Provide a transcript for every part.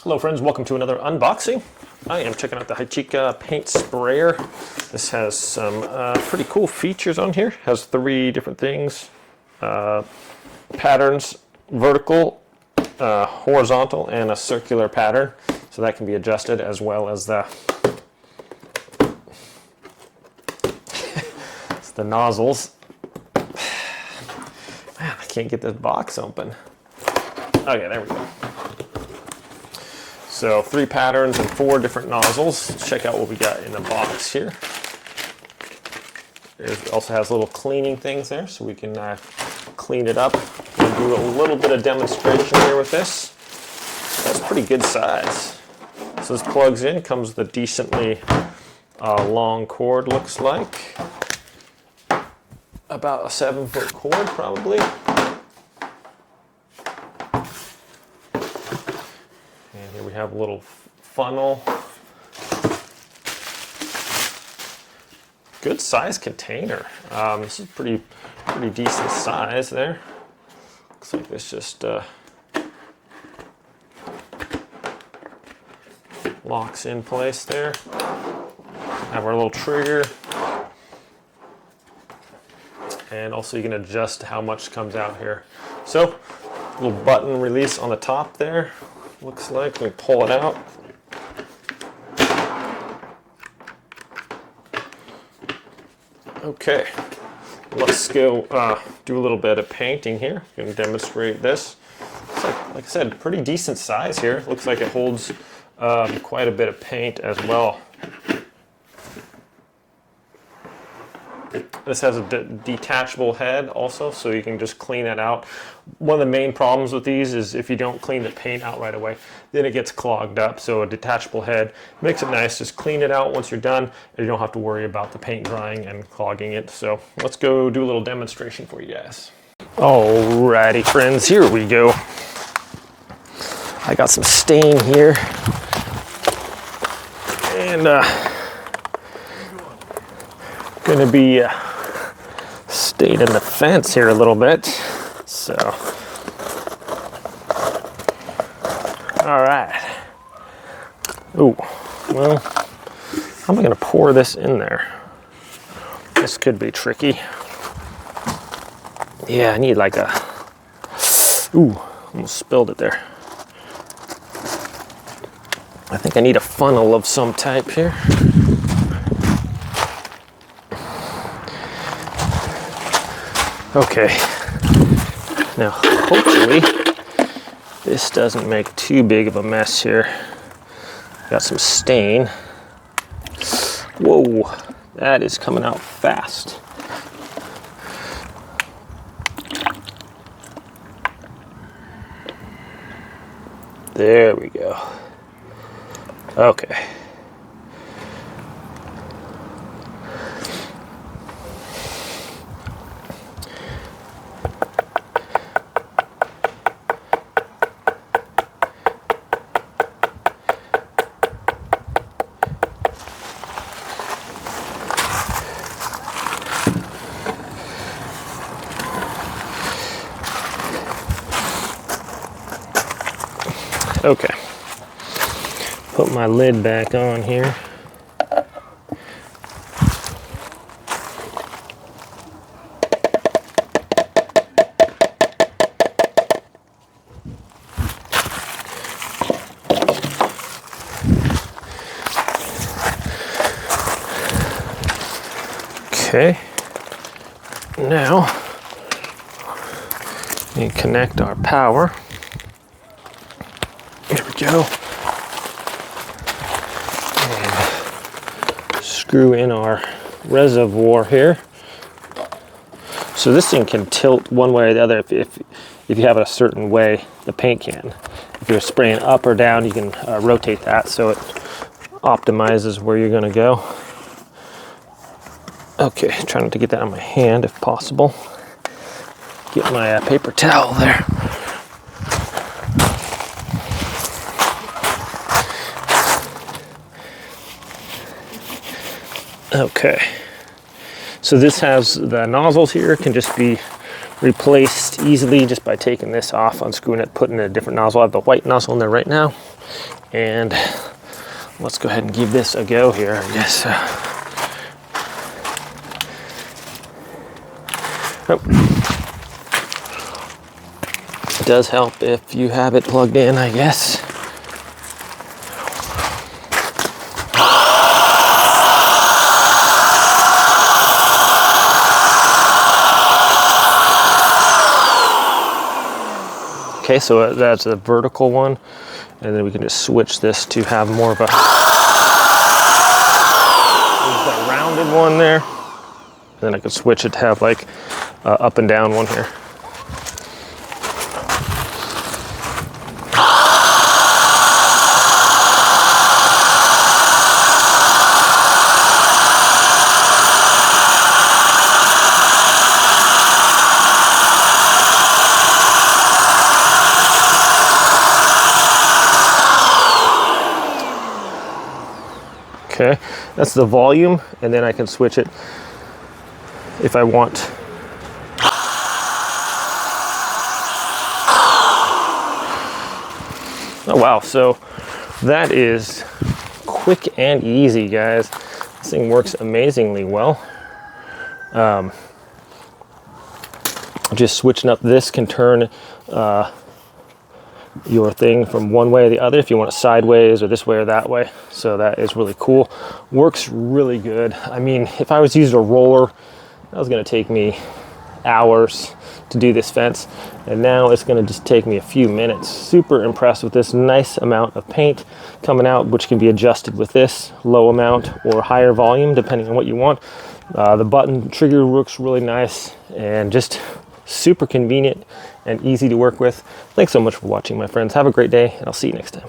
Hello friends, welcome to another unboxing. I am checking out the HYCHIKA Paint sprayer. This has some pretty cool features on here. Has 3 different things, patterns, vertical, horizontal, and a circular pattern. So that can be adjusted, as well as the it's the nozzles. Man, I can't get this box open. Okay, there we go. So 3 patterns and 4 different nozzles. Let's check out what we got in the box here. It also has little cleaning things there, so we can clean it up. We'll do a little bit of demonstration here with this. That's pretty good size. So this plugs in, comes with a decently long cord, looks like. About a 7-foot cord, probably. And here we have a little funnel. Good size container. This is pretty decent size there. Looks like this just locks in place there. Have our little trigger. And also you can adjust how much comes out here. So, little button release on the top there. Looks like we pull it out. Okay, let's go do a little bit of painting here. I'm going to demonstrate this. It's like I said, pretty decent size here. Looks like it holds quite a bit of paint as well. This has a detachable head also, so you can just clean it out. One of the main problems with these is if you don't clean the paint out right away, then it gets clogged up. So a detachable head makes it nice. Just clean it out once you're done, and you don't have to worry about the paint drying and clogging it. So let's go do a little demonstration for you guys. Alrighty friends, here we go. I got some stain here. And gonna be stayed in the fence here a little bit. So, all right. Ooh, well, how am I gonna pour this in there? This could be tricky. Yeah, I need like a, ooh, almost spilled it there. I think I need a funnel of some type here. Okay, now hopefully this doesn't make too big of a mess here. Got some stain. Whoa, that is coming out fast. There we go. Okay. Okay, put my lid back on here. Okay, now we connect our power. Here we go. And screw in our reservoir here. So this thing can tilt one way or the other if you have it a certain way, the paint can. If you're spraying up or down, you can rotate that so it optimizes where you're going to go. Okay, trying not to get that on my hand if possible. Get my paper towel there. Okay, so this has the nozzles here, can just be replaced easily just by taking this off, unscrewing it, putting a different nozzle. I have the white nozzle in there right now. And let's go ahead and give this a go here, I guess. It does help if you have it plugged in, I guess. Okay, so that's a vertical one, and then we can just switch this to have more of a, there's that rounded one there, and then I could switch it to have like up and down one here. Okay, that's the volume, and then I can switch it if I want. Oh wow, so that is quick and easy, guys. This thing works amazingly well. Just switching up this can turn your thing from one way or the other if you want it sideways or this way or that way. So that is really cool. Works really good. I mean, if I was using a roller, that was going to take me hours to do this fence, and now it's going to just take me a few minutes. Super impressed with this nice amount of paint coming out, which can be adjusted with this low amount or higher volume depending on what you want. The button trigger works really nice and just super convenient and easy to work with. Thanks so much for watching, my friends. Have a great day, and I'll see you next time.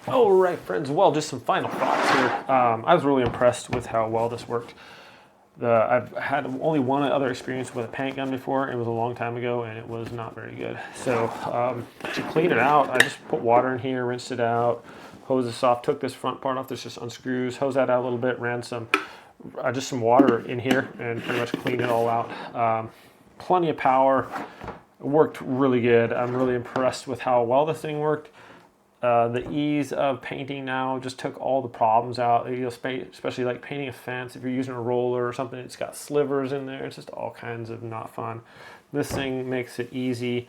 All right, friends, well, just some final thoughts here. I was really impressed with how well this worked. I've had only one other experience with a paint gun before. It was a long time ago, and it was not very good. So to clean it out, I just put water in here, rinsed it out, hosed this off, took this front part off. This just unscrews, hosed that out a little bit, ran some just some water in here, and pretty much cleaned it all out. Plenty of power. It worked really good. I'm really impressed with how well this thing worked. The ease of painting now just took all the problems out, especially like painting a fence. If you're using a roller or something, it's got slivers in there. It's just all kinds of not fun. This thing makes it easy,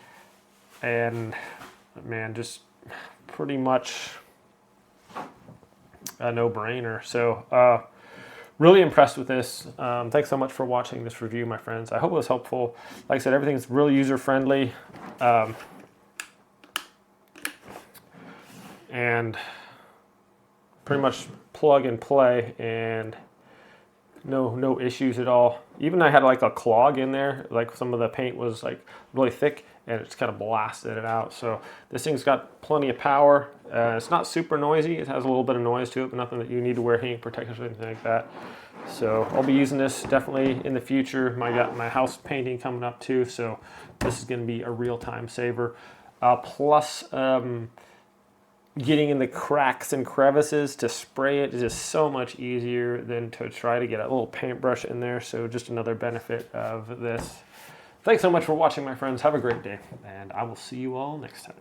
and man, just pretty much a no-brainer. So really impressed with this. Thanks so much for watching this review, my friends. I hope it was helpful. Like I said, everything's really user-friendly. And pretty much plug and play, and no issues at all. Even I had like a clog in there, like some of the paint was like really thick, and it's kind of blasted it out. So this thing's got plenty of power. It's not super noisy. It has a little bit of noise to it, but nothing that you need to wear heating protectors or anything like that. So I'll be using this definitely in the future. I got my house painting coming up too, so this is going to be a real time saver. Plus, getting in the cracks and crevices to spray it is just so much easier than to try to get a little paintbrush in there. So just another benefit of this. Thanks so much for watching, my friends. Have a great day, and I will see you all next time.